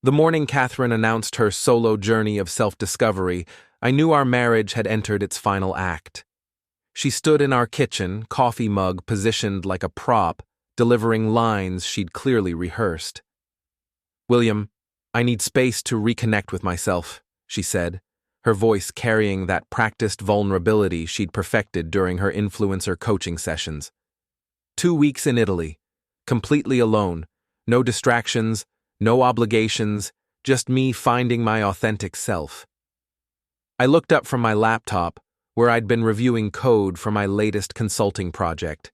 The morning Catherine announced her solo journey of self-discovery, I knew our marriage had entered its final act. She stood in our kitchen, coffee mug positioned like a prop, delivering lines she'd clearly rehearsed. "William, I need space to reconnect with myself," she said, her voice carrying that practiced vulnerability she'd perfected during her influencer coaching sessions. 2 weeks in Italy, completely alone, no distractions, no obligations, just me finding my authentic self. I looked up from my laptop, where I'd been reviewing code for my latest consulting project.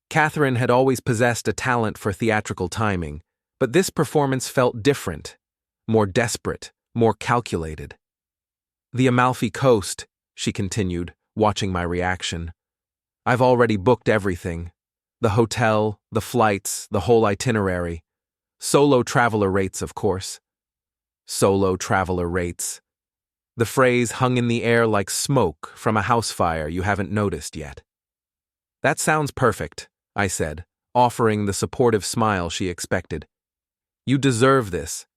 Catherine had always possessed a talent for theatrical timing, but this performance felt different, more desperate, more calculated. "The Amalfi Coast," she continued, watching my reaction. "I've already booked everything. The hotel, the flights, the whole itinerary. Solo traveler rates, of course." Solo traveler rates. The phrase hung in the air like smoke from a house fire you haven't noticed yet. "That sounds perfect," I said, offering the supportive smile she expected. "You deserve this.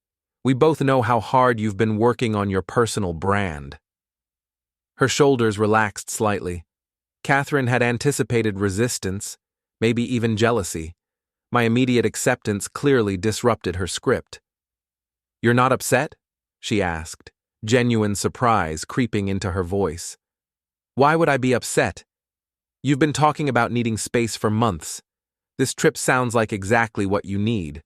We both know how hard you've been working on your personal brand." Her shoulders relaxed slightly. Catherine had anticipated resistance, maybe even jealousy. My immediate acceptance clearly disrupted her script. "You're not upset?" she asked, genuine surprise creeping into her voice. "Why would I be upset? You've been talking about needing space for months. This trip sounds like exactly what you need."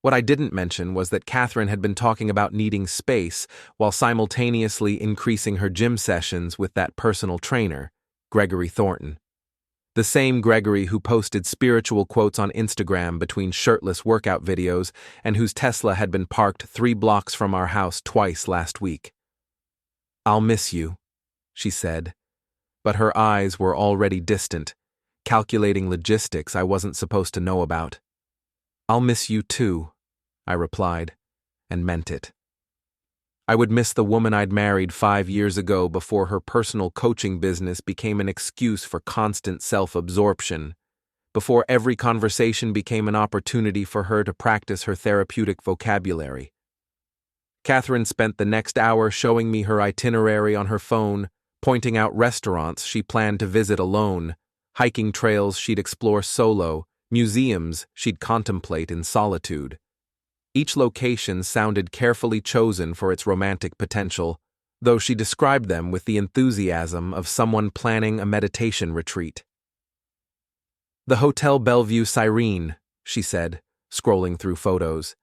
What I didn't mention was that Catherine had been talking about needing space while simultaneously increasing her gym sessions with that personal trainer, Gregory Thornton. The same Gregory who posted spiritual quotes on Instagram between shirtless workout videos and whose Tesla had been parked 3 blocks from our house twice last week. "I'll miss you," she said, but her eyes were already distant, calculating logistics I wasn't supposed to know about. "I'll miss you too," I replied, and meant it. I would miss the woman I'd married 5 years ago before her personal coaching business became an excuse for constant self-absorption, before every conversation became an opportunity for her to practice her therapeutic vocabulary. Catherine spent the next hour showing me her itinerary on her phone, pointing out restaurants she planned to visit alone, hiking trails she'd explore solo, museums she'd contemplate in solitude. Each location sounded carefully chosen for its romantic potential, though she described them with the enthusiasm of someone planning a meditation retreat. "The Hotel Bellevue Cyrene," she said, scrolling through photos.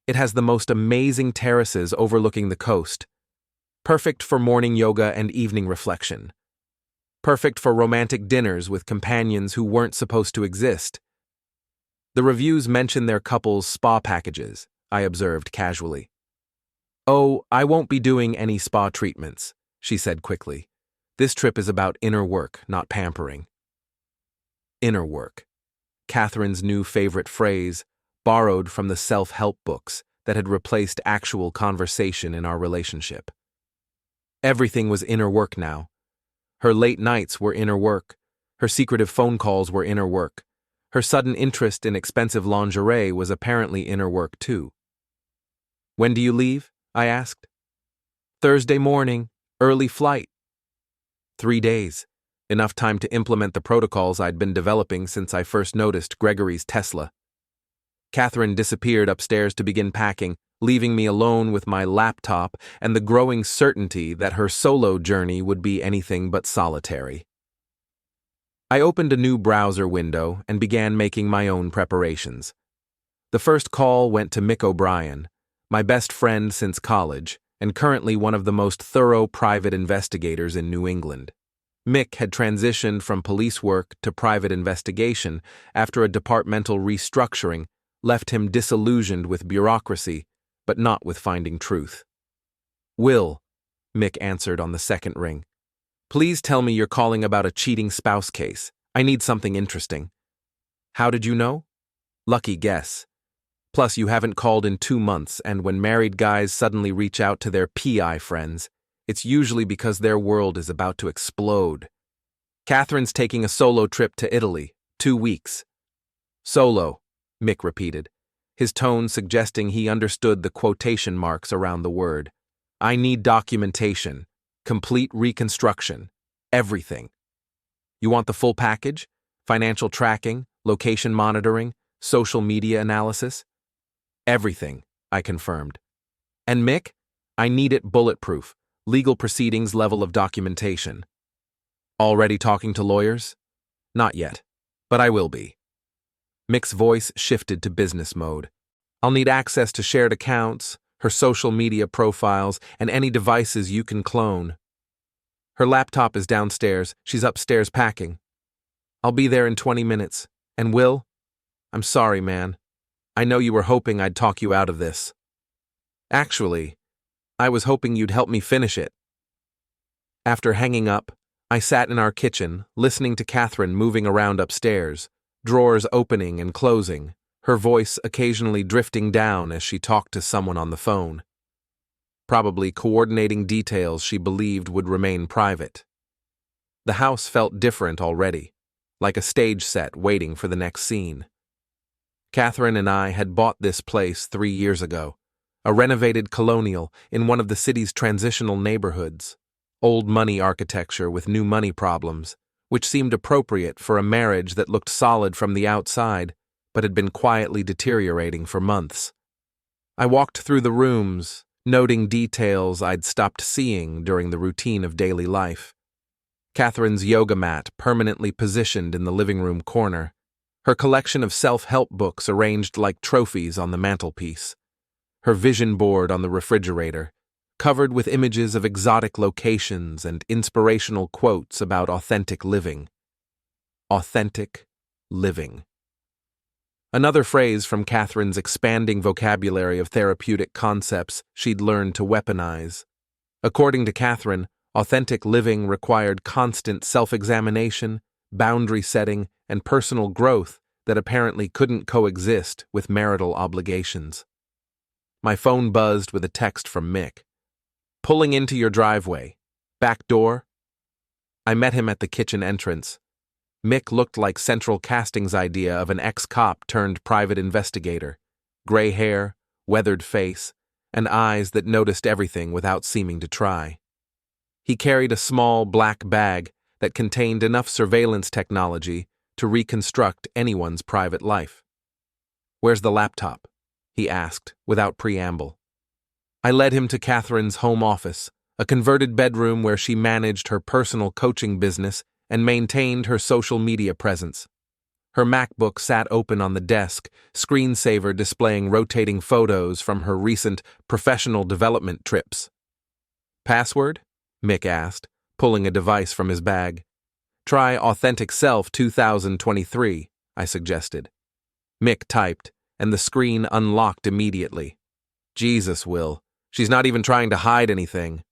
"It has the most amazing terraces overlooking the coast. Perfect for morning yoga and evening reflection. Perfect for romantic dinners with companions who weren't supposed to exist." The reviews mention their couple's spa packages, I observed casually. "Oh, I won't be doing any spa treatments," she said quickly. "This trip is about inner work, not pampering." Inner work. Catherine's new favorite phrase, borrowed from the self-help books that had replaced actual conversation in our relationship. Everything was inner work now. Her late nights were inner work. Her secretive phone calls were inner work. Her sudden interest in expensive lingerie was apparently inner work too. "When do you leave?" I asked. "Thursday morning, early flight." 3 days, enough time to implement the protocols I'd been developing since I first noticed Gregory's Tesla. Catherine disappeared upstairs to begin packing, leaving me alone with my laptop and the growing certainty that her solo journey would be anything but solitary. I opened a new browser window and began making my own preparations. The first call went to Mick O'Brien, my best friend since college, and currently one of the most thorough private investigators in New England. Mick had transitioned from police work to private investigation after a departmental restructuring left him disillusioned with bureaucracy, but not with finding truth. "Will," Mick answered on the second ring. "Please tell me you're calling about a cheating spouse case. I need something interesting." "How did you know?" "Lucky guess. Plus, you haven't called in 2 months, and when married guys suddenly reach out to their PI friends, it's usually because their world is about to explode. Catherine's taking a solo trip to Italy, 2 weeks. "Solo," Mick repeated. his tone suggesting he understood the quotation marks around the word. I need documentation, complete reconstruction, everything. You want the full package? Financial tracking, location monitoring, social media analysis? Everything, I confirmed. And Mick, I need it bulletproof, legal proceedings level of documentation. Already talking to lawyers? Not yet, but I will be. Mick's voice shifted to business mode. I'll need access to shared accounts, her social media profiles, and any devices you can clone. Her laptop is downstairs, she's upstairs packing. I'll be there in 20 minutes. And Will? I'm sorry, man. I know you were hoping I'd talk you out of this. Actually, I was hoping you'd help me finish it. After hanging up, I sat in our kitchen, listening to Catherine moving around upstairs, drawers opening and closing, her voice occasionally drifting down as she talked to someone on the phone. Probably coordinating details she believed would remain private. The house felt different already, like a stage set waiting for the next scene. Catherine and I had bought this place 3 years ago, a renovated colonial in one of the city's transitional neighborhoods, old money architecture with new money problems, which seemed appropriate for a marriage that looked solid from the outside but had been quietly deteriorating for months. I walked through the rooms, noting details I'd stopped seeing during the routine of daily life. Catherine's yoga mat permanently positioned in the living room corner, her collection of self-help books arranged like trophies on the mantelpiece, her vision board on the refrigerator, covered with images of exotic locations and inspirational quotes about authentic living. Authentic living. Another phrase from Catherine's expanding vocabulary of therapeutic concepts she'd learned to weaponize. According to Catherine, authentic living required constant self-examination, boundary setting, and personal growth that apparently couldn't coexist with marital obligations. My phone buzzed with a text from Mick. Pulling into your driveway. Back door? I met him at the kitchen entrance. Mick looked like Central Casting's idea of an ex-cop turned private investigator. Gray hair, weathered face, and eyes that noticed everything without seeming to try. He carried a small black bag that contained enough surveillance technology to reconstruct anyone's private life. Where's the laptop? He asked, without preamble. I led him to Catherine's home office, a converted bedroom where she managed her personal coaching business and maintained her social media presence. Her MacBook sat open on the desk, screensaver displaying rotating photos from her recent professional development trips. Password? Mick asked, pulling a device from his bag. Try Authentic Self 2023, I suggested. Mick typed, and the screen unlocked immediately. Jesus, Will. She's not even trying to hide anything.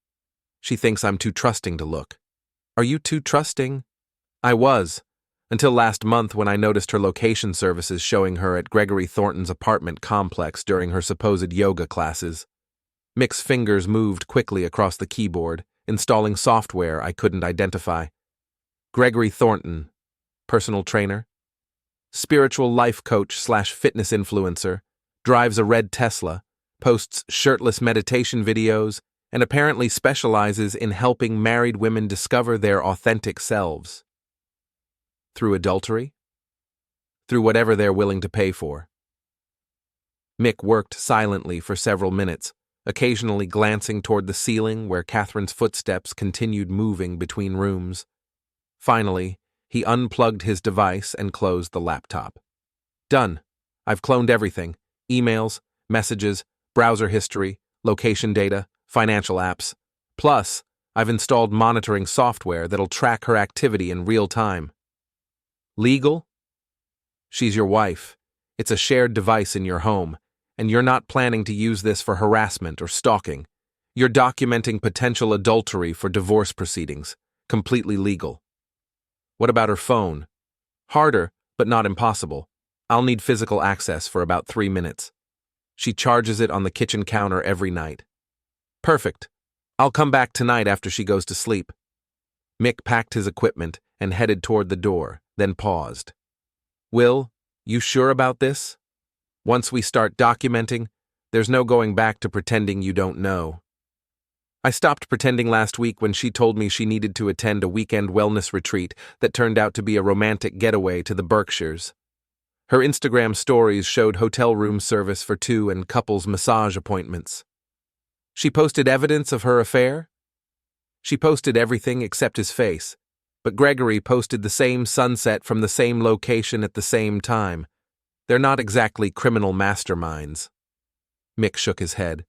She thinks I'm too trusting to look. Are you too trusting? I was, until last month when I noticed her location services showing her at Gregory Thornton's apartment complex during her supposed yoga classes. Mick's fingers moved quickly across the keyboard, installing software I couldn't identify. Gregory Thornton, personal trainer, spiritual life coach / fitness influencer, drives a red Tesla, posts shirtless meditation videos, and apparently specializes in helping married women discover their authentic selves. Through adultery? Through whatever they're willing to pay for. Mick worked silently for several minutes, occasionally glancing toward the ceiling where Catherine's footsteps continued moving between rooms. Finally, he unplugged his device and closed the laptop. Done. I've cloned everything. Emails, messages, browser history, location data, financial apps. Plus, I've installed monitoring software that'll track her activity in real time. Legal? She's your wife. It's a shared device in your home, and you're not planning to use this for harassment or stalking. You're documenting potential adultery for divorce proceedings, completely legal. What about her phone? Harder, but not impossible. I'll need physical access for about 3 minutes. She charges it on the kitchen counter every night. Perfect. I'll come back tonight after she goes to sleep. Mick packed his equipment and headed toward the door, then paused. Will, you sure about this? Once we start documenting, there's no going back to pretending you don't know. I stopped pretending last week when she told me she needed to attend a weekend wellness retreat that turned out to be a romantic getaway to the Berkshires. Her Instagram stories showed hotel room service for two and couples massage appointments. She posted evidence of her affair? She posted everything except his face, but Gregory posted the same sunset from the same location at the same time. They're not exactly criminal masterminds. Mick shook his head.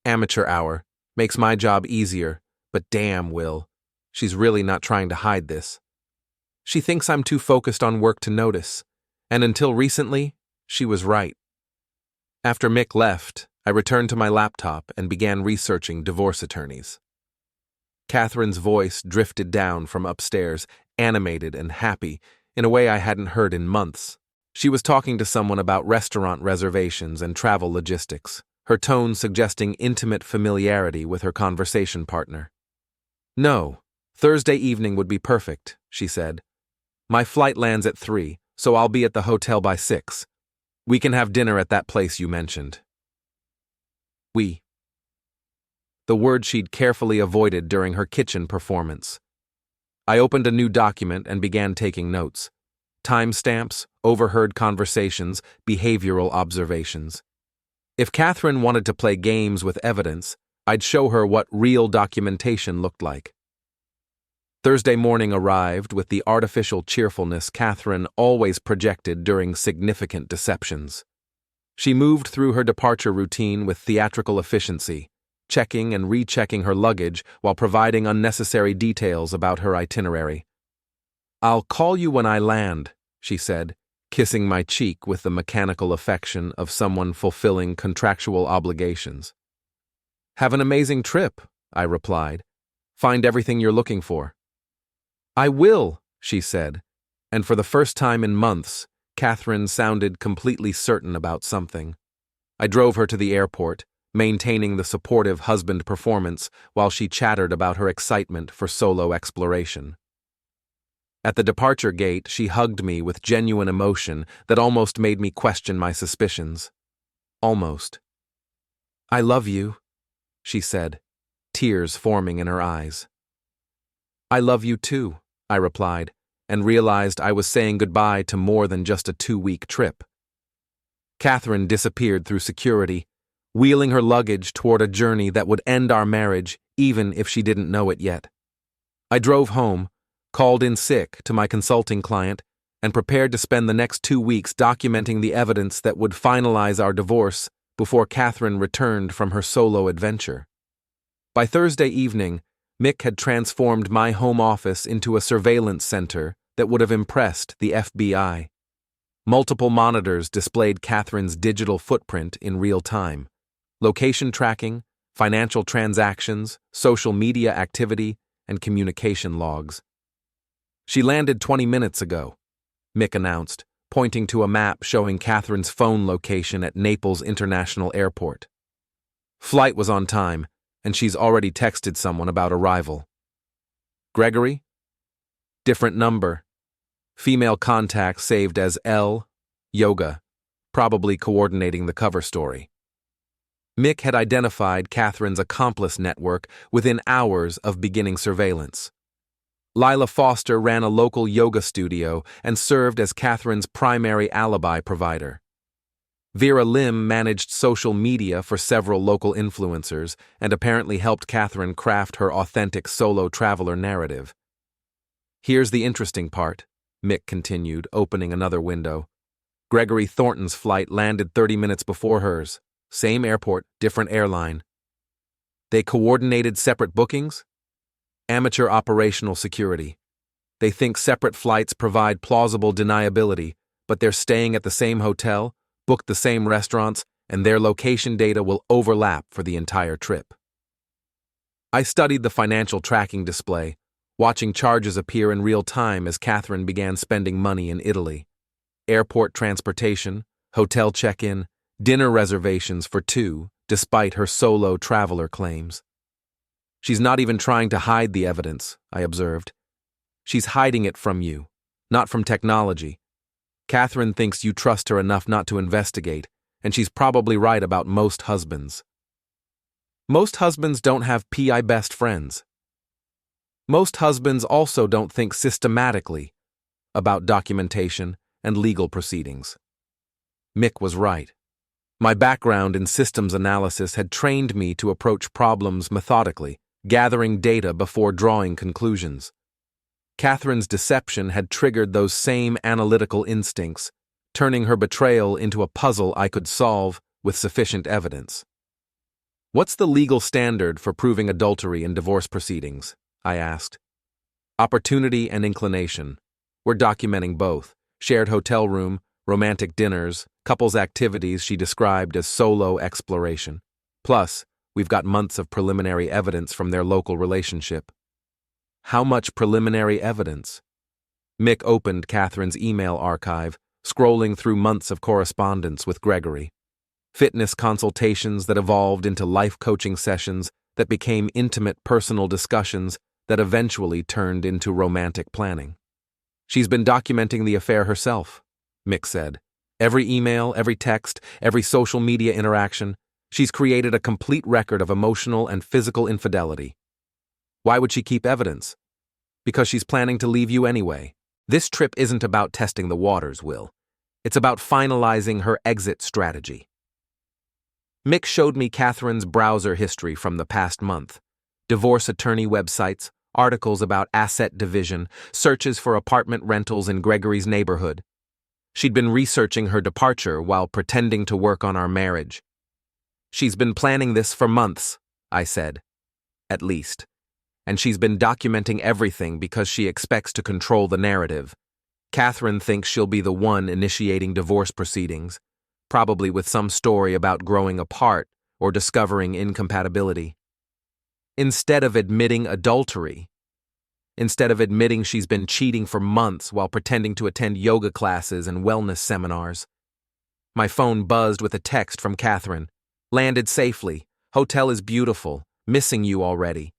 Amateur hour. Makes my job easier, but damn, Will. She's really not trying to hide this. She thinks I'm too focused on work to notice, and until recently, she was right. After Mick left, I returned to my laptop and began researching divorce attorneys. Catherine's voice drifted down from upstairs, animated and happy, in a way I hadn't heard in months. She was talking to someone about restaurant reservations and travel logistics, her tone suggesting intimate familiarity with her conversation partner. No, Thursday evening would be perfect, she said. My flight lands at 3, so I'll be at the hotel by 6. We can have dinner at that place you mentioned. We. The word she'd carefully avoided during her kitchen performance. I opened a new document and began taking notes. Timestamps, overheard conversations, behavioral observations. If Catherine wanted to play games with evidence, I'd show her what real documentation looked like. Thursday morning arrived with the artificial cheerfulness Catherine always projected during significant deceptions. She moved through her departure routine with theatrical efficiency, checking and rechecking her luggage while providing unnecessary details about her itinerary. I'll call you when I land, she said, kissing my cheek with the mechanical affection of someone fulfilling contractual obligations. Have an amazing trip, I replied. Find everything you're looking for. I will, she said, and for the first time in months, Catherine sounded completely certain about something. I drove her to the airport, maintaining the supportive husband performance while she chattered about her excitement for solo exploration. At the departure gate, she hugged me with genuine emotion that almost made me question my suspicions. Almost. I love you, she said, tears forming in her eyes. I love you too, I replied, and realized I was saying goodbye to more than just a 2-week trip. Catherine disappeared through security, wheeling her luggage toward a journey that would end our marriage even if she didn't know it yet. I drove home, called in sick to my consulting client, and prepared to spend the next 2 weeks documenting the evidence that would finalize our divorce before Catherine returned from her solo adventure. By Thursday evening, Mick had transformed my home office into a surveillance center that would have impressed the FBI. Multiple monitors displayed Catherine's digital footprint in real time. Location tracking, financial transactions, social media activity, and communication logs. She landed 20 minutes ago, Mick announced, pointing to a map showing Catherine's phone location at Naples International Airport. Flight was on time, and she's already texted someone about arrival. Gregory? Different number. Female contact saved as L. Yoga, probably coordinating the cover story. Mick had identified Catherine's accomplice network within hours of beginning surveillance. Lila Foster ran a local yoga studio and served as Catherine's primary alibi provider. Vera Lim managed social media for several local influencers and apparently helped Catherine craft her authentic solo traveler narrative. Here's the interesting part, Mick continued, opening another window. Gregory Thornton's flight landed 30 minutes before hers. Same airport, different airline. They coordinated separate bookings? Amateur operational security. They think separate flights provide plausible deniability, but they're staying at the same hotel, booked the same restaurants, and their location data will overlap for the entire trip. I studied the financial tracking display, watching charges appear in real time as Catherine began spending money in Italy. Airport transportation, hotel check-in, dinner reservations for two, despite her solo traveler claims. She's not even trying to hide the evidence, I observed. She's hiding it from you, not from technology. Catherine thinks you trust her enough not to investigate, and she's probably right about most husbands. Most husbands don't have PI best friends. Most husbands also don't think systematically about documentation and legal proceedings. Mick was right. My background in systems analysis had trained me to approach problems methodically, gathering data before drawing conclusions. Catherine's deception had triggered those same analytical instincts, turning her betrayal into a puzzle I could solve with sufficient evidence. What's the legal standard for proving adultery in divorce proceedings? I asked. Opportunity and inclination. We're documenting both. Shared hotel room, romantic dinners, couples activities she described as solo exploration. Plus, we've got months of preliminary evidence from their local relationship. How much preliminary evidence? Mick opened Catherine's email archive, scrolling through months of correspondence with Gregory. Fitness consultations that evolved into life coaching sessions that became intimate personal discussions that eventually turned into romantic planning. She's been documenting the affair herself, Mick said. Every email, every text, every social media interaction, she's created a complete record of emotional and physical infidelity. Why would she keep evidence? Because she's planning to leave you anyway. This trip isn't about testing the waters, Will. It's about finalizing her exit strategy. Mick showed me Catherine's browser history from the past month. Divorce attorney websites, articles about asset division, searches for apartment rentals in Gregory's neighborhood. She'd been researching her departure while pretending to work on our marriage. She's been planning this for months, I said. At least. And she's been documenting everything because she expects to control the narrative. Catherine thinks she'll be the one initiating divorce proceedings, probably with some story about growing apart or discovering incompatibility. Instead of admitting adultery, instead of admitting she's been cheating for months while pretending to attend yoga classes and wellness seminars. My phone buzzed with a text from Catherine. Landed safely. Hotel is beautiful. Missing you already.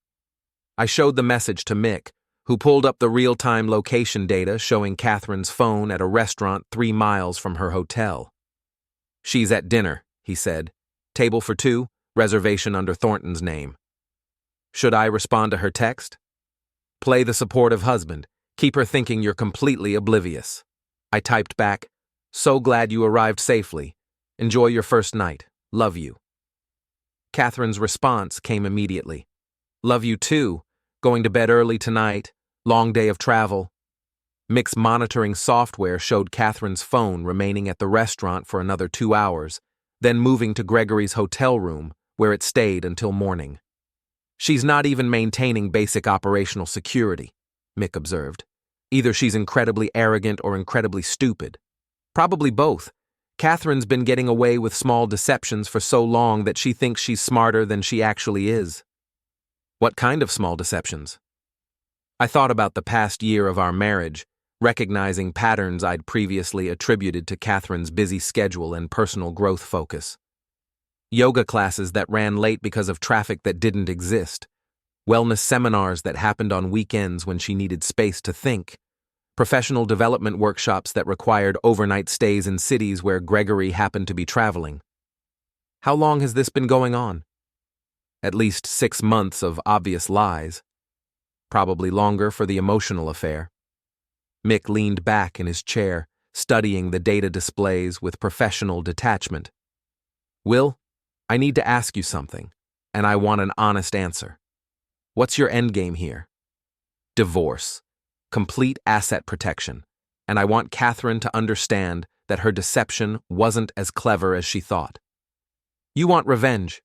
I showed the message to Mick, who pulled up the real-time location data showing Catherine's phone at a restaurant 3 miles from her hotel. She's at dinner, he said. Table for 2, reservation under Thornton's name. Should I respond to her text? Play the supportive husband. Keep her thinking you're completely oblivious. I typed back, so glad you arrived safely. Enjoy your first night. Love you. Catherine's response came immediately. Love you too. Going to bed early tonight. Long day of travel. Mick's monitoring software showed Catherine's phone remaining at the restaurant for another 2 hours, then moving to Gregory's hotel room, where it stayed until morning. She's not even maintaining basic operational security, Mick observed. Either she's incredibly arrogant or incredibly stupid. Probably both. Catherine's been getting away with small deceptions for so long that she thinks she's smarter than she actually is. What kind of small deceptions? I thought about the past year of our marriage, recognizing patterns I'd previously attributed to Catherine's busy schedule and personal growth focus. Yoga classes that ran late because of traffic that didn't exist. Wellness seminars that happened on weekends when she needed space to think. Professional development workshops that required overnight stays in cities where Gregory happened to be traveling. How long has this been going on? At least 6 months of obvious lies. Probably longer for the emotional affair. Mick leaned back in his chair, studying the data displays with professional detachment. Will, I need to ask you something, and I want an honest answer. What's your endgame here? Divorce. Complete asset protection. And I want Catherine to understand that her deception wasn't as clever as she thought. You want revenge.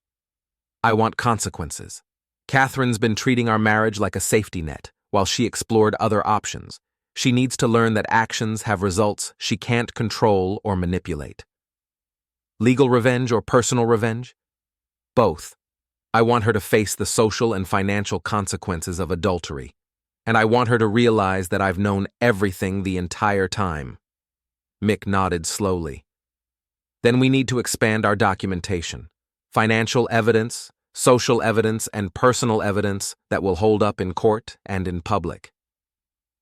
I want consequences. Catherine's been treating our marriage like a safety net while she explored other options. She needs to learn that actions have results she can't control or manipulate. Legal revenge or personal revenge? Both. I want her to face the social and financial consequences of adultery, and I want her to realize that I've known everything the entire time. Mick nodded slowly. Then we need to expand our documentation. Financial evidence, social evidence, and personal evidence that will hold up in court and in public.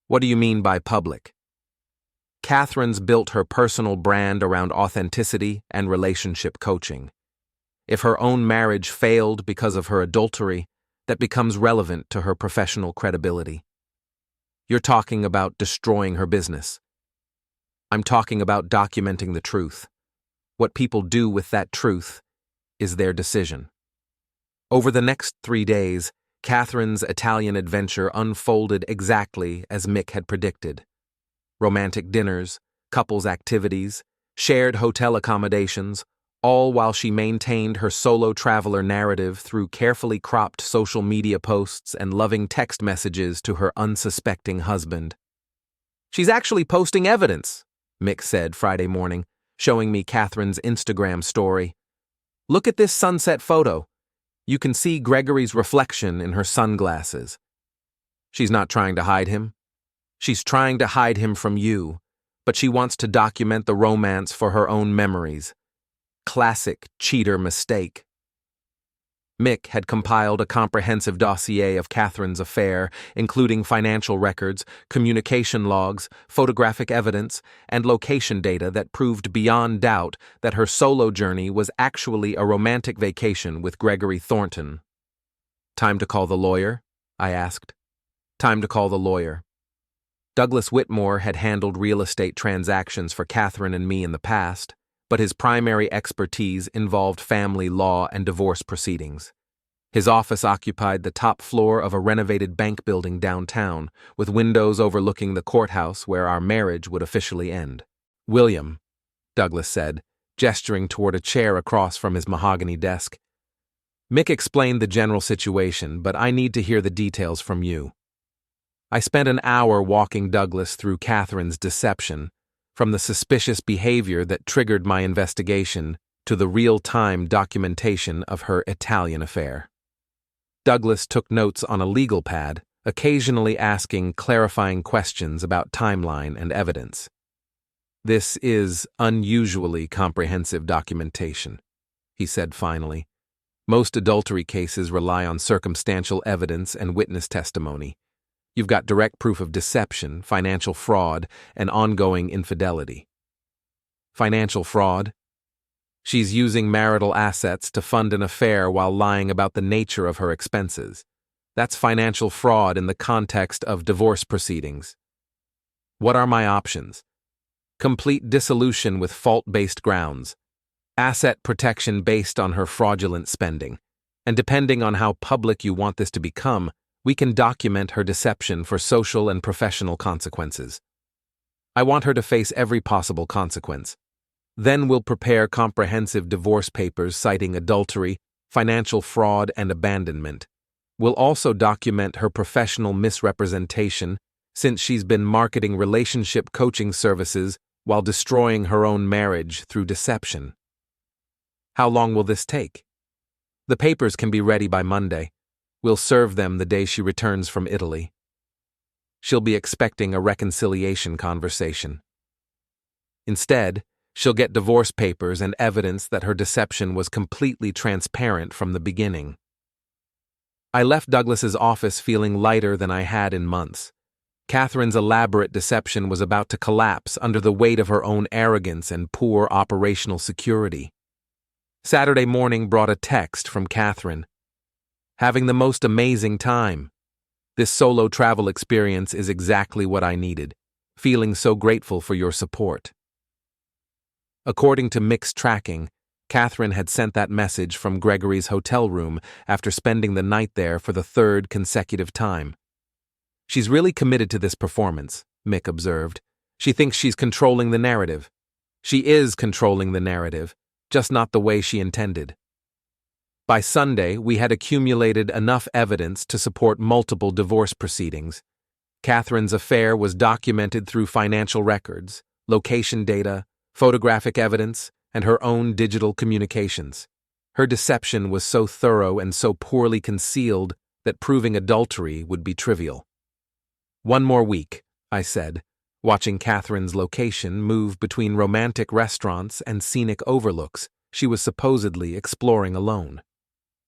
What do you mean by public? Catherine's built her personal brand around authenticity and relationship coaching. If her own marriage failed because of her adultery, that becomes relevant to her professional credibility. You're talking about destroying her business. I'm talking about documenting the truth. What people do with that truth is their decision. Over the next 3 days, Catherine's Italian adventure unfolded exactly as Mick had predicted. Romantic dinners, couples activities, shared hotel accommodations, all while she maintained her solo traveler narrative through carefully cropped social media posts and loving text messages to her unsuspecting husband. "She's actually posting evidence," Mick said Friday morning, showing me Catherine's Instagram story. "Look at this sunset photo. You can see Gregory's reflection in her sunglasses." She's not trying to hide him. She's trying to hide him from you, but she wants to document the romance for her own memories. Classic cheater mistake. Mick had compiled a comprehensive dossier of Catherine's affair, including financial records, communication logs, photographic evidence, and location data that proved beyond doubt that her solo journey was actually a romantic vacation with Gregory Thornton. "Time to call the lawyer?" I asked. "Time to call the lawyer." Douglas Whitmore had handled real estate transactions for Catherine and me in the past, but his primary expertise involved family law and divorce proceedings. His office occupied the top floor of a renovated bank building downtown, with windows overlooking the courthouse where our marriage would officially end. "William," Douglas said, gesturing toward a chair across from his mahogany desk. "Mick explained the general situation, but I need to hear the details from you." I spent an hour walking Douglas through Catherine's deception, from the suspicious behavior that triggered my investigation to the real-time documentation of her Italian affair. Douglas took notes on a legal pad, occasionally asking clarifying questions about timeline and evidence. "This is unusually comprehensive documentation," he said finally. "Most adultery cases rely on circumstantial evidence and witness testimony. You've got direct proof of deception, financial fraud, and ongoing infidelity." "Financial fraud?" "She's using marital assets to fund an affair while lying about the nature of her expenses. That's financial fraud in the context of divorce proceedings." "What are my options?" "Complete dissolution with fault-based grounds, asset protection based on her fraudulent spending, and depending on how public you want this to become, we can document her deception for social and professional consequences. I want her to face every possible consequence. Then we'll prepare comprehensive divorce papers citing adultery, financial fraud, and abandonment. We'll also document her professional misrepresentation, since she's been marketing relationship coaching services while destroying her own marriage through deception." "How long will this take?" "The papers can be ready by Monday. We'll serve them the day she returns from Italy. She'll be expecting a reconciliation conversation. Instead, she'll get divorce papers and evidence that her deception was completely transparent from the beginning." I left Douglas's office feeling lighter than I had in months. Catherine's elaborate deception was about to collapse under the weight of her own arrogance and poor operational security. Saturday morning brought a text from Catherine. "Having the most amazing time. This solo travel experience is exactly what I needed. Feeling so grateful for your support." According to Mick's tracking, Catherine had sent that message from Gregory's hotel room after spending the night there for the 3rd consecutive time. "She's really committed to this performance," Mick observed. "She thinks she's controlling the narrative. She is controlling the narrative, just not the way she intended." By Sunday, we had accumulated enough evidence to support multiple divorce proceedings. Catherine's affair was documented through financial records, location data, photographic evidence, and her own digital communications. Her deception was so thorough and so poorly concealed that proving adultery would be trivial. "One more week," I said, watching Catherine's location move between romantic restaurants and scenic overlooks she was supposedly exploring alone.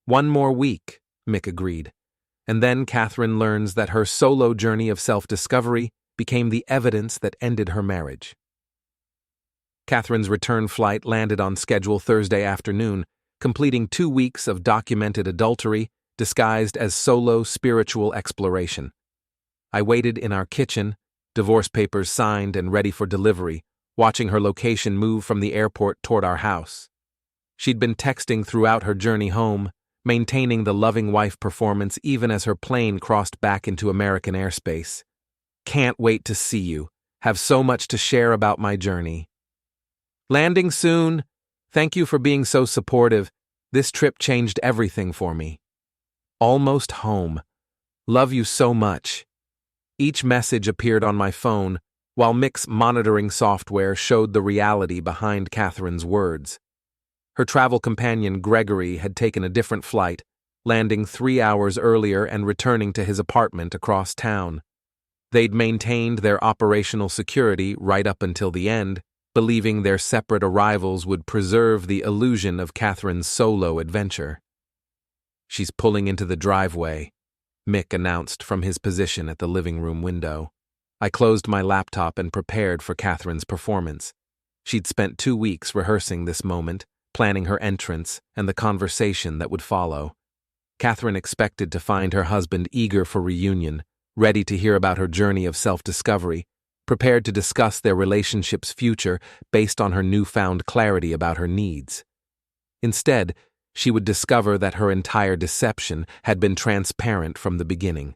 "One more week," Mick agreed. And then Catherine learns that her solo journey of self-discovery became the evidence that ended her marriage. Catherine's return flight landed on schedule Thursday afternoon, completing 2 weeks of documented adultery disguised as solo spiritual exploration. I waited in our kitchen, divorce papers signed and ready for delivery, watching her location move from the airport toward our house. She'd been texting throughout her journey home, maintaining the loving wife performance even as her plane crossed back into American airspace. Can't wait to see you. Have so much to share about my journey. Landing soon. Thank you for being so supportive. This trip changed everything for me. Almost home. Love you so much. Each message appeared on my phone, while Mick's monitoring software showed the reality behind Catherine's words. Her travel companion Gregory had taken a different flight, landing 3 hours earlier and returning to his apartment across town. They'd maintained their operational security right up until the end, believing their separate arrivals would preserve the illusion of Catherine's solo adventure. She's pulling into the driveway, Mick announced from his position at the living room window. I closed my laptop and prepared for Catherine's performance. She'd spent 2 weeks rehearsing this moment, planning her entrance and the conversation that would follow. Catherine expected to find her husband eager for reunion, ready to hear about her journey of self-discovery, prepared to discuss their relationship's future based on her newfound clarity about her needs. Instead, she would discover that her entire deception had been transparent from the beginning.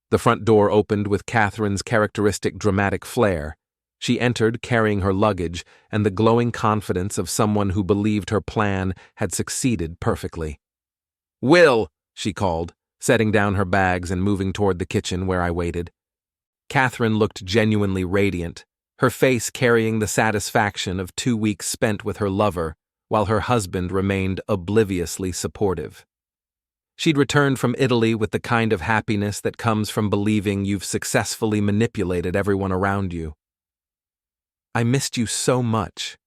The front door opened with Catherine's characteristic dramatic flair. She entered carrying her luggage and the glowing confidence of someone who believed her plan had succeeded perfectly. "Will," she called, setting down her bags and moving toward the kitchen where I waited. Catherine looked genuinely radiant, her face carrying the satisfaction of 2 weeks spent with her lover, while her husband remained obliviously supportive. She'd returned from Italy with the kind of happiness that comes from believing you've successfully manipulated everyone around you. "I missed you so much,"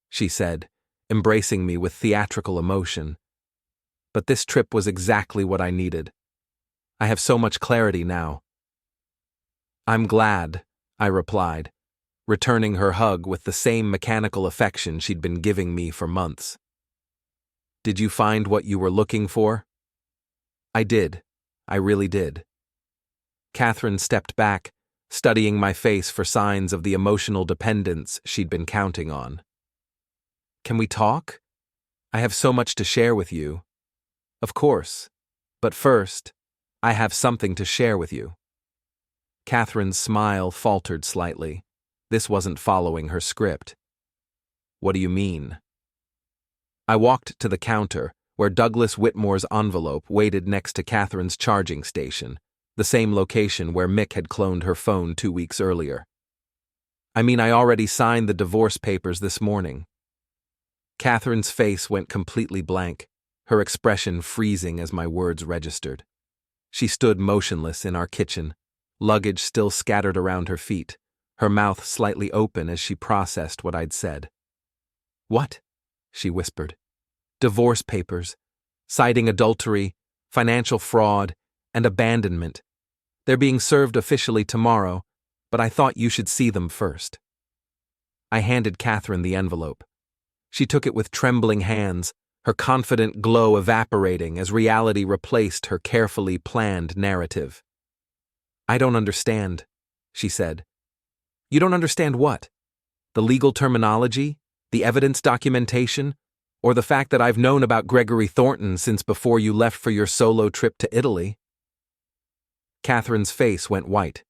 she said, embracing me with theatrical emotion. "But this trip was exactly what I needed. I have so much clarity now." "I'm glad," I replied, returning her hug with the same mechanical affection she'd been giving me for months. "Did you find what you were looking for?" "I did. I really did." Catherine stepped back, studying my face for signs of the emotional dependence she'd been counting on. "Can we talk? I have so much to share with you." "Of course. But first, I have something to share with you." Catherine's smile faltered slightly. This wasn't following her script. "What do you mean?" I walked to the counter, where Douglas Whitmore's envelope waited next to Catherine's charging station, the same location where Mick had cloned her phone 2 weeks earlier. "I mean, I already signed the divorce papers this morning." Catherine's face went completely blank, her expression freezing as my words registered. She stood motionless in our kitchen, luggage still scattered around her feet, her mouth slightly open as she processed what I'd said. "What?" she whispered. "Divorce papers, citing adultery, financial fraud, and abandonment. They're being served officially tomorrow, but I thought you should see them first." I handed Catherine the envelope. She took it with trembling hands, her confident glow evaporating as reality replaced her carefully planned narrative. "I don't understand," she said. "You don't understand what? The legal terminology? The evidence documentation? Or the fact that I've known about Gregory Thornton since before you left for your solo trip to Italy?" Catherine's face went white.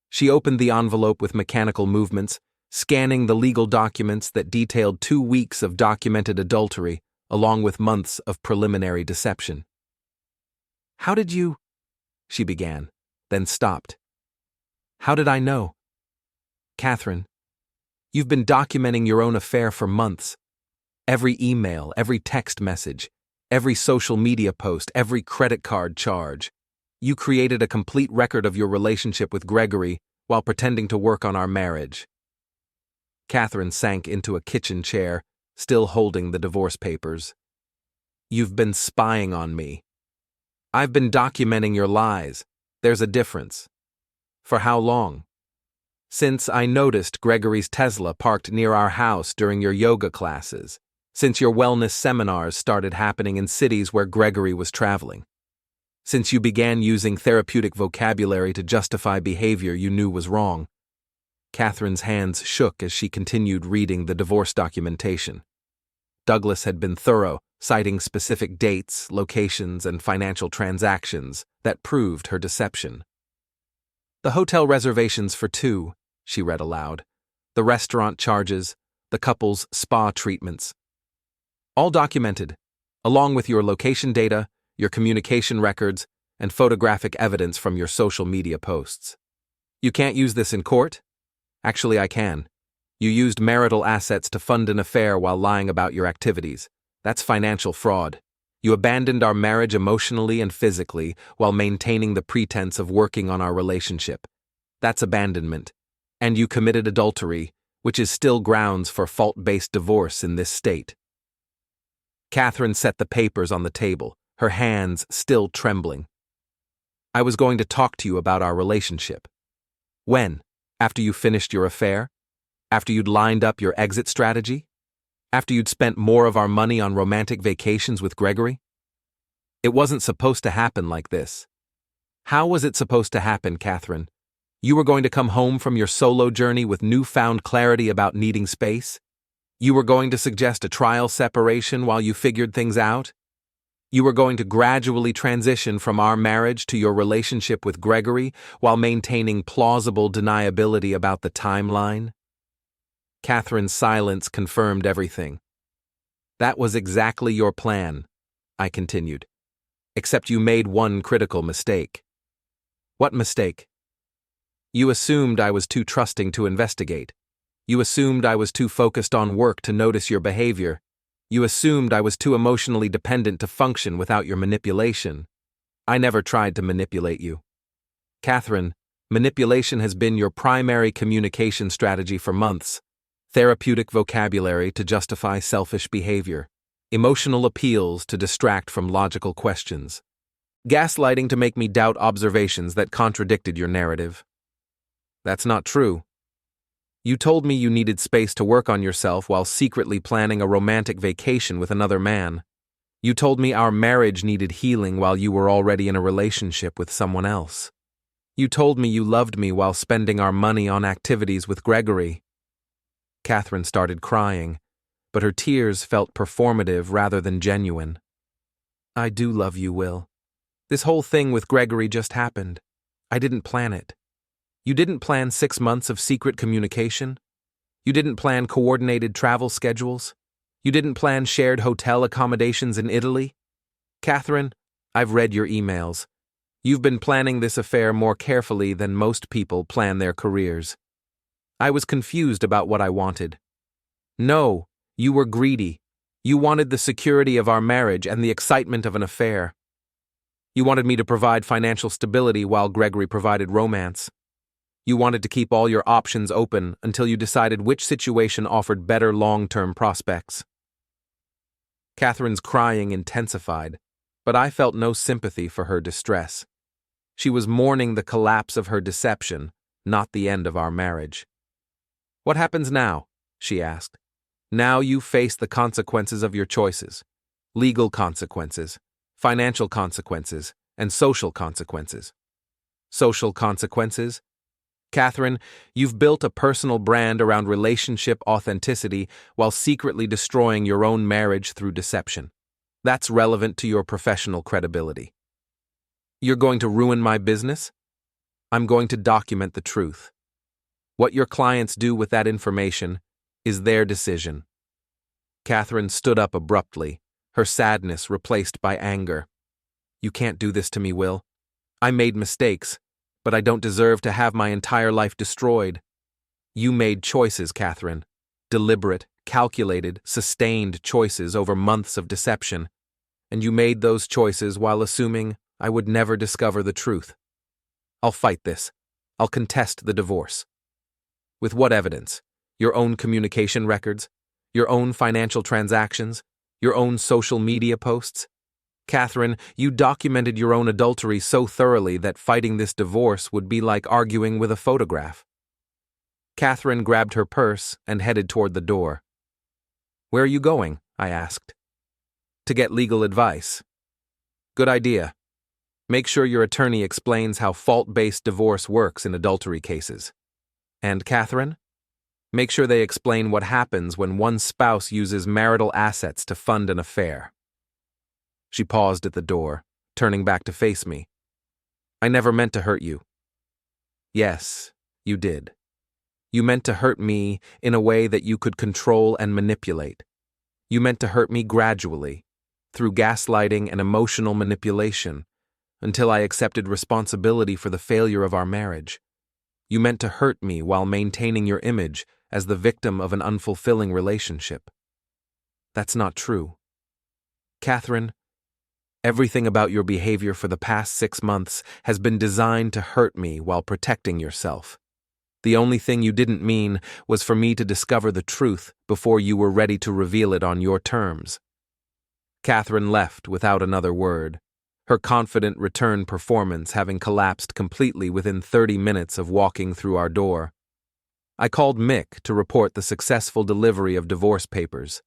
She opened the envelope with mechanical movements, scanning the legal documents that detailed 2 weeks of documented adultery, along with months of preliminary deception. "How did you—" she began, then stopped. "How did I know?" "Catherine, you've been documenting your own affair for months. Every email, every text message, every social media post, every credit card charge. You created a complete record of your relationship with Gregory while pretending to work on our marriage." Catherine sank into a kitchen chair, still holding the divorce papers. "You've been spying on me. I've been documenting your lies. There's a difference." "For how long?" Since I noticed Gregory's Tesla parked near our house during your yoga classes. Since your wellness seminars started happening in cities where Gregory was traveling. Since you began using therapeutic vocabulary to justify behavior you knew was wrong. Catherine's hands shook as she continued reading the divorce documentation. Douglas had been thorough, citing specific dates, locations, and financial transactions that proved her deception. The hotel reservations for two, she read aloud. The restaurant charges, the couple's spa treatments. All documented, along with your location data, your communication records, and photographic evidence from your social media posts. You can't use this in court? Actually, I can. You used marital assets to fund an affair while lying about your activities. That's financial fraud. You abandoned our marriage emotionally and physically while maintaining the pretense of working on our relationship. That's abandonment. And you committed adultery, which is still grounds for fault-based divorce in this state. Catherine set the papers on the table, her hands still trembling. I was going to talk to you about our relationship. When? After you finished your affair? After you'd lined up your exit strategy? After you'd spent more of our money on romantic vacations with Gregory? It wasn't supposed to happen like this. How was it supposed to happen, Catherine? You were going to come home from your solo journey with newfound clarity about needing space? You were going to suggest a trial separation while you figured things out? You were going to gradually transition from our marriage to your relationship with Gregory while maintaining plausible deniability about the timeline? Catherine's silence confirmed everything. That was exactly your plan, I continued. Except you made one critical mistake. What mistake? You assumed I was too trusting to investigate. You assumed I was too focused on work to notice your behavior. You assumed I was too emotionally dependent to function without your manipulation. I never tried to manipulate you. Catherine, manipulation has been your primary communication strategy for months. Therapeutic vocabulary to justify selfish behavior. Emotional appeals to distract from logical questions. Gaslighting to make me doubt observations that contradicted your narrative. That's not true. You told me you needed space to work on yourself while secretly planning a romantic vacation with another man. You told me our marriage needed healing while you were already in a relationship with someone else. You told me you loved me while spending our money on activities with Gregory. Catherine started crying, but her tears felt performative rather than genuine. I do love you, Will. This whole thing with Gregory just happened. I didn't plan it. You didn't plan 6 months of secret communication. You didn't plan coordinated travel schedules. You didn't plan shared hotel accommodations in Italy. Catherine, I've read your emails. You've been planning this affair more carefully than most people plan their careers. I was confused about what I wanted. No, you were greedy. You wanted the security of our marriage and the excitement of an affair. You wanted me to provide financial stability while Gregory provided romance. You wanted to keep all your options open until you decided which situation offered better long-term prospects. Catherine's crying intensified, but I felt no sympathy for her distress. She was mourning the collapse of her deception, not the end of our marriage. What happens now? She asked. Now you face the consequences of your choices. Legal consequences, financial consequences, and social consequences. Social consequences? Catherine, you've built a personal brand around relationship authenticity while secretly destroying your own marriage through deception. That's relevant to your professional credibility. You're going to ruin my business? I'm going to document the truth. What your clients do with that information is their decision. Catherine stood up abruptly, her sadness replaced by anger. You can't do this to me, Will. I made mistakes, but I don't deserve to have my entire life destroyed. You made choices, Catherine. Deliberate, calculated, sustained choices over months of deception. And you made those choices while assuming I would never discover the truth. I'll fight this. I'll contest the divorce. With what evidence? Your own communication records? Your own financial transactions? Your own social media posts? Catherine, you documented your own adultery so thoroughly that fighting this divorce would be like arguing with a photograph. Catherine grabbed her purse and headed toward the door. "Where are you going?" I asked. "To get legal advice." "Good idea. Make sure your attorney explains how fault-based divorce works in adultery cases. And Catherine? Make sure they explain what happens when one spouse uses marital assets to fund an affair." She paused at the door, turning back to face me. "I never meant to hurt you." "Yes, you did. You meant to hurt me in a way that you could control and manipulate. You meant to hurt me gradually, through gaslighting and emotional manipulation, until I accepted responsibility for the failure of our marriage. You meant to hurt me while maintaining your image as the victim of an unfulfilling relationship. That's not true. Catherine, everything about your behavior for the past 6 months has been designed to hurt me while protecting yourself. The only thing you didn't mean was for me to discover the truth before you were ready to reveal it on your terms." Catherine left without another word, her confident return performance having collapsed completely within 30 minutes of walking through our door. I called Mick to report the successful delivery of divorce papers.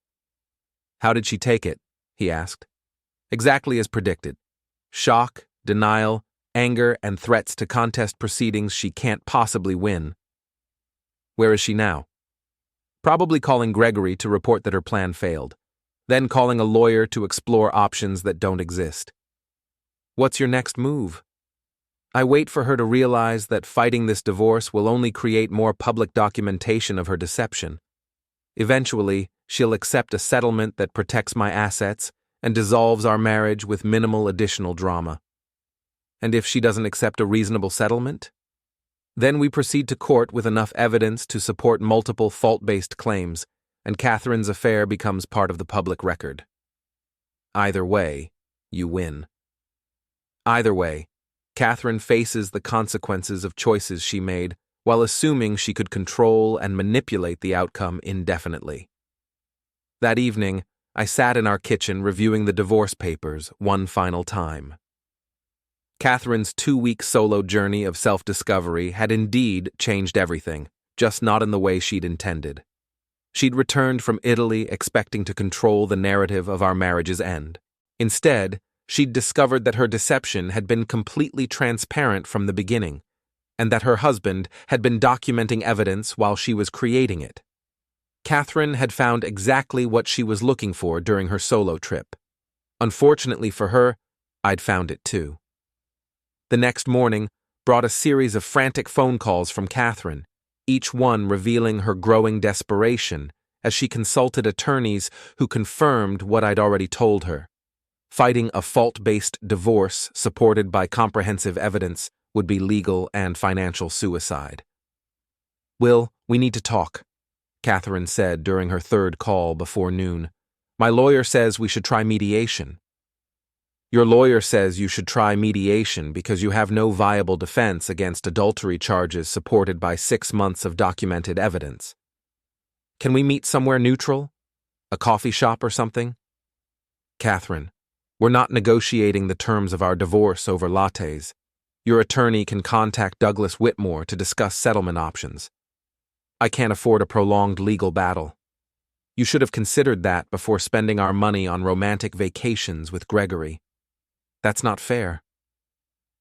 "How did she take it?" he asked. "Exactly as predicted. Shock, denial, anger, and threats to contest proceedings she can't possibly win." "Where is she now?" "Probably calling Gregory to report that her plan failed, then calling a lawyer to explore options that don't exist." "What's your next move?" "I wait for her to realize that fighting this divorce will only create more public documentation of her deception. Eventually, she'll accept a settlement that protects my assets and dissolves our marriage with minimal additional drama." "And if she doesn't accept a reasonable settlement?" "Then we proceed to court with enough evidence to support multiple fault-based claims, and Catherine's affair becomes part of the public record. Either way, you win." Either way, Catherine faces the consequences of choices she made while assuming she could control and manipulate the outcome indefinitely. That evening, I sat in our kitchen reviewing the divorce papers one final time. Catherine's 2-week solo journey of self-discovery had indeed changed everything, just not in the way she'd intended. She'd returned from Italy expecting to control the narrative of our marriage's end. Instead, she'd discovered that her deception had been completely transparent from the beginning, and that her husband had been documenting evidence while she was creating it. Catherine had found exactly what she was looking for during her solo trip. Unfortunately for her, I'd found it too. The next morning brought a series of frantic phone calls from Catherine, each one revealing her growing desperation as she consulted attorneys who confirmed what I'd already told her. Fighting a fault-based divorce supported by comprehensive evidence would be legal and financial suicide. "Will, we need to talk," Catherine said during her third call before noon. "My lawyer says we should try mediation." "Your lawyer says you should try mediation because you have no viable defense against adultery charges supported by 6 months of documented evidence. Can we meet somewhere neutral? A coffee shop or something?" "Catherine, we're not negotiating the terms of our divorce over lattes. Your attorney can contact Douglas Whitmore to discuss settlement options. I can't afford a prolonged legal battle. You should have considered that before spending our money on romantic vacations with Gregory. That's not fair.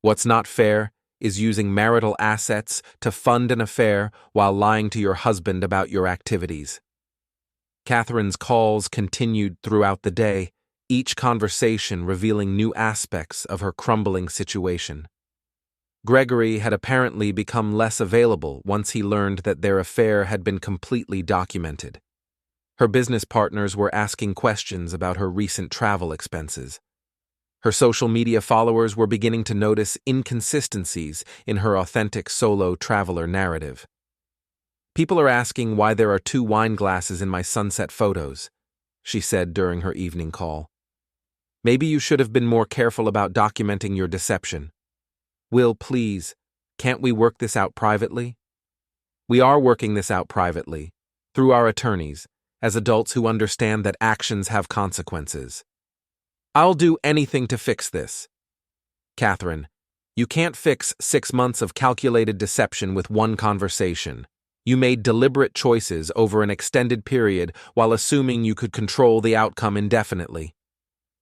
What's not fair is using marital assets to fund an affair while lying to your husband about your activities." Catherine's calls continued throughout the day, each conversation revealing new aspects of her crumbling situation. Gregory had apparently become less available once he learned that their affair had been completely documented. Her business partners were asking questions about her recent travel expenses. Her social media followers were beginning to notice inconsistencies in her authentic solo traveler narrative. "People are asking why there are 2 wine glasses in my sunset photos," she said during her evening call. "Maybe you should have been more careful about documenting your deception. Will, please, can't we work this out privately?" "We are working this out privately, through our attorneys, as adults who understand that actions have consequences. I'll do anything to fix this." "Catherine, you can't fix 6 months of calculated deception with one conversation. You made deliberate choices over an extended period while assuming you could control the outcome indefinitely.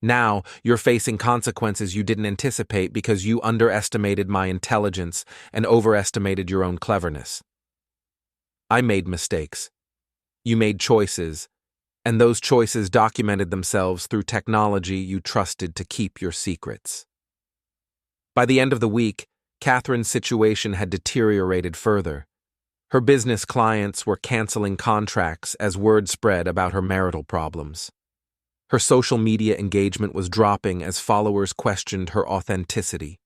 Now, you're facing consequences you didn't anticipate because you underestimated my intelligence and overestimated your own cleverness. I made mistakes. You made choices, and those choices documented themselves through technology you trusted to keep your secrets. By the end of the week, Catherine's situation had deteriorated further. Her business clients were canceling contracts as word spread about her marital problems. Her social media engagement was dropping as followers questioned her authenticity.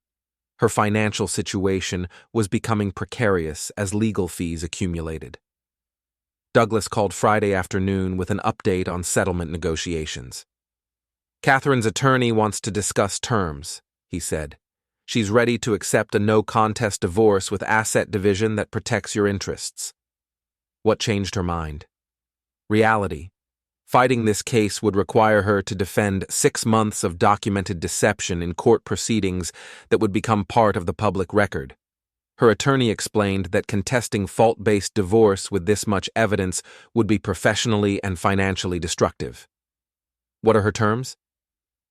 Her financial situation was becoming precarious as legal fees accumulated. Douglas called Friday afternoon with an update on settlement negotiations. Catherine's attorney wants to discuss terms, he said. She's ready to accept a no-contest divorce with asset division that protects your interests. What changed her mind? Reality. Fighting this case would require her to defend 6 months of documented deception in court proceedings that would become part of the public record. Her attorney explained that contesting fault-based divorce with this much evidence would be professionally and financially destructive. What are her terms?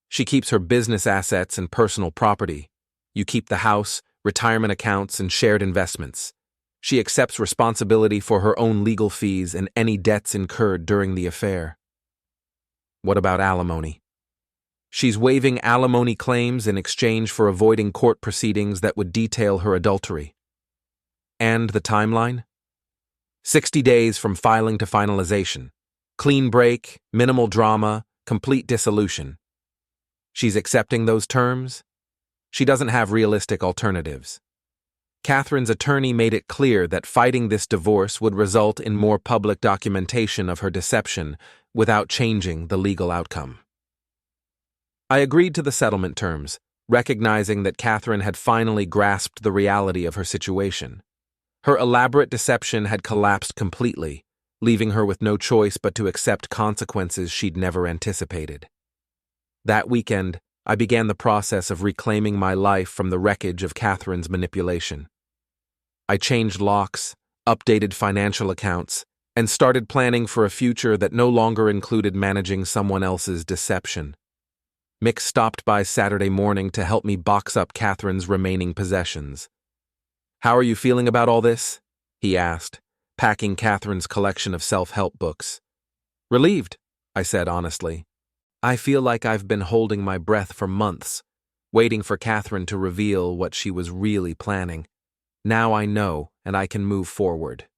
She keeps her business assets and personal property. You keep the house, retirement accounts, and shared investments. She accepts responsibility for her own legal fees and any debts incurred during the affair. What about alimony? She's waiving alimony claims in exchange for avoiding court proceedings that would detail her adultery. And the timeline? 60 days from filing to finalization. Clean break, minimal drama, complete dissolution. She's accepting those terms? She doesn't have realistic alternatives. Catherine's attorney made it clear that fighting this divorce would result in more public documentation of her deception without changing the legal outcome. I agreed to the settlement terms, recognizing that Catherine had finally grasped the reality of her situation. Her elaborate deception had collapsed completely, leaving her with no choice but to accept consequences she'd never anticipated. That weekend, I began the process of reclaiming my life from the wreckage of Catherine's manipulation. I changed locks, updated financial accounts, and started planning for a future that no longer included managing someone else's deception. Mick stopped by Saturday morning to help me box up Catherine's remaining possessions. "How are you feeling about all this?" he asked, packing Catherine's collection of self-help books. "Relieved," I said honestly. I feel like I've been holding my breath for months, waiting for Catherine to reveal what she was really planning. Now I know, and I can move forward.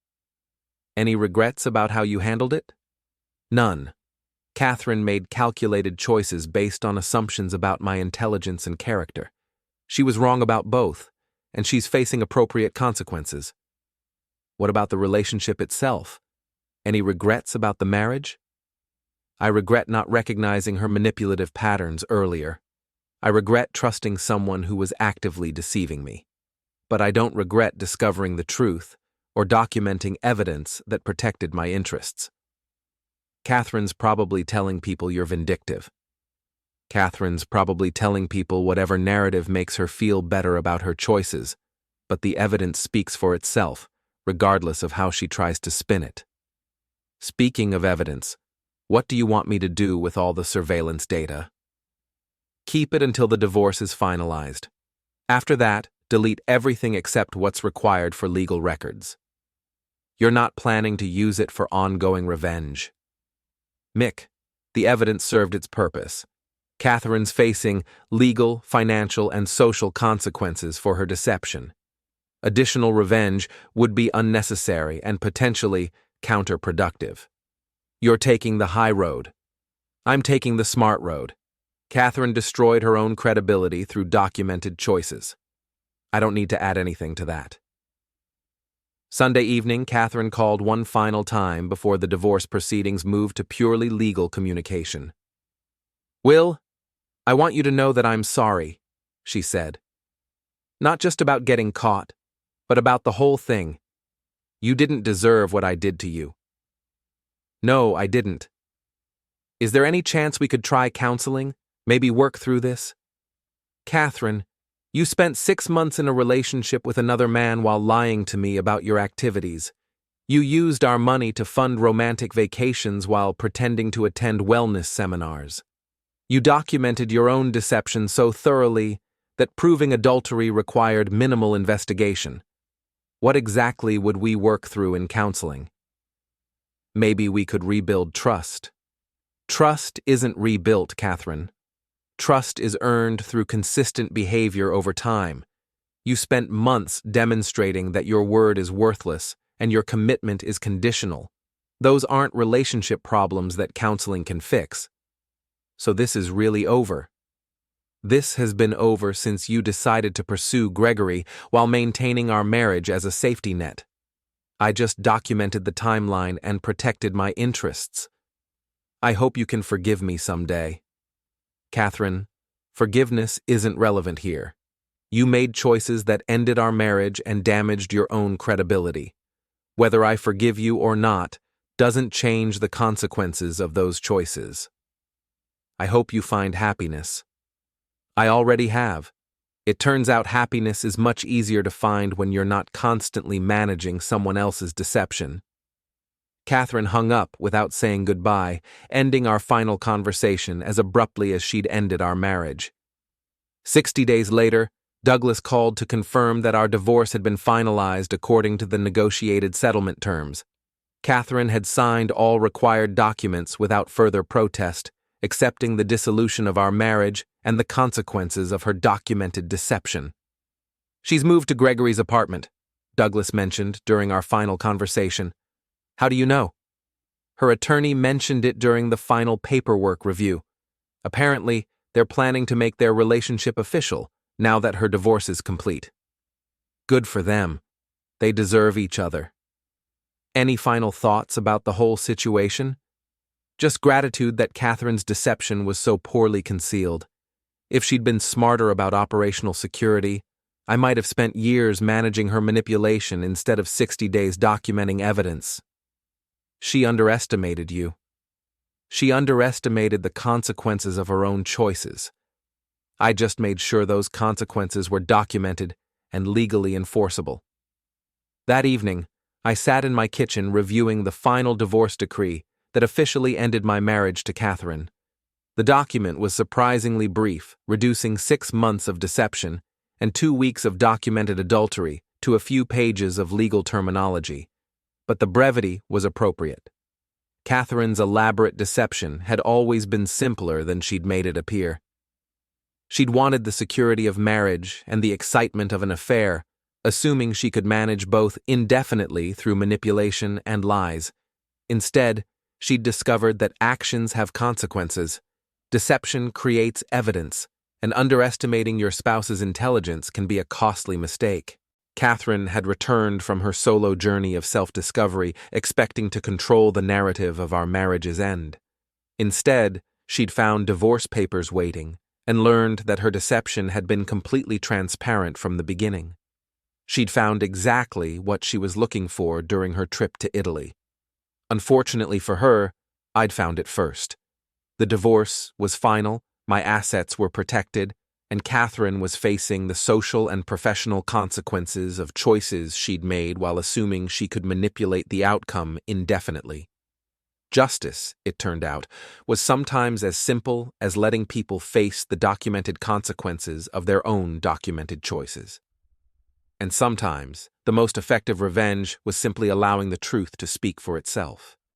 Any regrets about how you handled it? None. Catherine made calculated choices based on assumptions about my intelligence and character. She was wrong about both, and she's facing appropriate consequences. What about the relationship itself? Any regrets about the marriage? I regret not recognizing her manipulative patterns earlier. I regret trusting someone who was actively deceiving me. But I don't regret discovering the truth or documenting evidence that protected my interests. Catherine's probably telling people you're vindictive. Catherine's probably telling people whatever narrative makes her feel better about her choices, but the evidence speaks for itself, regardless of how she tries to spin it. Speaking of evidence, what do you want me to do with all the surveillance data? Keep it until the divorce is finalized. After that, delete everything except what's required for legal records. You're not planning to use it for ongoing revenge. Mick, the evidence served its purpose. Catherine's facing legal, financial, and social consequences for her deception. Additional revenge would be unnecessary and potentially counterproductive. You're taking the high road. I'm taking the smart road. Catherine destroyed her own credibility through documented choices. I don't need to add anything to that. Sunday evening, Catherine called one final time before the divorce proceedings moved to purely legal communication. "Will, I want you to know that I'm sorry," she said. "Not just about getting caught, but about the whole thing. You didn't deserve what I did to you." "No, I didn't. Is there any chance we could try counseling, maybe work through this?" "Catherine, you spent 6 months in a relationship with another man while lying to me about your activities. You used our money to fund romantic vacations while pretending to attend wellness seminars. You documented your own deception so thoroughly that proving adultery required minimal investigation. What exactly would we work through in counseling? Maybe we could rebuild trust. Trust isn't rebuilt, Catherine. Trust is earned through consistent behavior over time. You spent months demonstrating that your word is worthless and your commitment is conditional. Those aren't relationship problems that counseling can fix. So this is really over. This has been over since you decided to pursue Gregory while maintaining our marriage as a safety net. I just documented the timeline and protected my interests. I hope you can forgive me someday. Catherine, forgiveness isn't relevant here. You made choices that ended our marriage and damaged your own credibility. Whether I forgive you or not doesn't change the consequences of those choices. I hope you find happiness. I already have. It turns out happiness is much easier to find when you're not constantly managing someone else's deception. Catherine hung up without saying goodbye, ending our final conversation as abruptly as she'd ended our marriage. 60 days later, Douglas called to confirm that our divorce had been finalized according to the negotiated settlement terms. Catherine had signed all required documents without further protest, accepting the dissolution of our marriage and the consequences of her documented deception. She's moved to Gregory's apartment, Douglas mentioned during our final conversation. How do you know? Her attorney mentioned it during the final paperwork review. Apparently, they're planning to make their relationship official now that her divorce is complete. Good for them. They deserve each other. Any final thoughts about the whole situation? Just gratitude that Catherine's deception was so poorly concealed. If she'd been smarter about operational security, I might have spent years managing her manipulation instead of 60 days documenting evidence. She underestimated you. She underestimated the consequences of her own choices. I just made sure those consequences were documented and legally enforceable. That evening, I sat in my kitchen reviewing the final divorce decree that officially ended my marriage to Catherine. The document was surprisingly brief, reducing 6 months of deception and 2 weeks of documented adultery to a few pages of legal terminology. But the brevity was appropriate. Catherine's elaborate deception had always been simpler than she'd made it appear. She'd wanted the security of marriage and the excitement of an affair, assuming she could manage both indefinitely through manipulation and lies. Instead, she'd discovered that actions have consequences. Deception creates evidence, and underestimating your spouse's intelligence can be a costly mistake. Catherine had returned from her solo journey of self-discovery, expecting to control the narrative of our marriage's end. Instead, she'd found divorce papers waiting and learned that her deception had been completely transparent from the beginning. She'd found exactly what she was looking for during her trip to Italy. Unfortunately for her, I'd found it first. The divorce was final, my assets were protected, and Catherine was facing the social and professional consequences of choices she'd made while assuming she could manipulate the outcome indefinitely. Justice, it turned out, was sometimes as simple as letting people face the documented consequences of their own documented choices. And sometimes, the most effective revenge was simply allowing the truth to speak for itself.